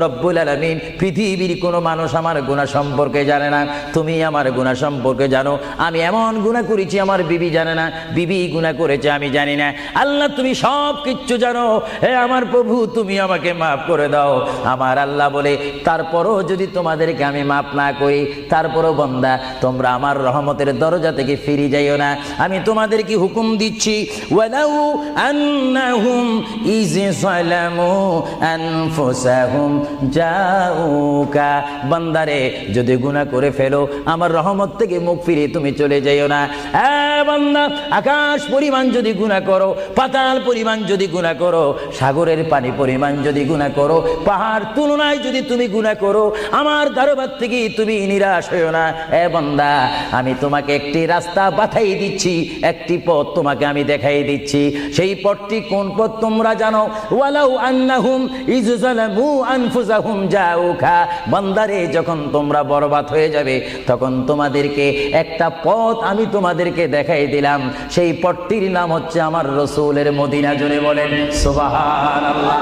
রব্বুল আলামিন, পৃথিবীর কোনো মানুষ আমার গুনাহ সম্পর্কে জানে না, তুমি আমার গুনাহ সম্পর্কে জানো। আমি এমন গুনাহ করেছি আমার বিবি জানে না, বিবি গুনাহ করেছে আমি জানি না। আল্লাহ তুমি সব কিচ্ছু জানো, হে আমার প্রভু তুমি আমাকে মাফ করে দাও। আমার আল্লাহ বলে, তারপরও যদি তোমাদেরকে আমি মাফ না করি, তারপরও বান্দা তোমরা আমার রহমতের দরজা থেকে ফিরে যাইও না। আমি তোমাদেরকে হুকুম দিচ্ছি, ওয়ালাউ আন্নাহুম ইয যালামু আনফুসাহুম জাউকা, বান্দারে যদি গুনাহ করে ফেলো আমার রহমত থেকে মুখ ফিরে তুমি চলে যাইও না। বান্দা, আকাশ পরিমাণ যদি গুনাহ করো, পাতাল পরিমাণ যদি গুনাহ করো, সাগরের পানি পরিমাণ যদি গুনাহ করো, পাহাড় তুলনায় যদি তুমি গুনাহ করো, আমার দরবার থেকে তুমি নিরাশ হইও না। বান্দা, আমি তোমাকে একটি রাস্তা বাতাই দিচ্ছি, একটি পথ তোমাকে আমি দেখাই দিচ্ছি। সেই পথটি কোন পথ তোমরা জানো? ওয়ালাউ আন্নাহুম ইয যালামু আনফুসাহুম জাউকা, বান্দারে যখন তোমরা বরবাদ হয়ে যাবে তখন তোমাদেরকে একটা পথ আমি তোমাদেরকে দেখাই দিলাম। সেই পথটির নাম হচ্ছে আমার রাসূলের মদিনা। জোরে বলেন সুবহানাল্লাহ।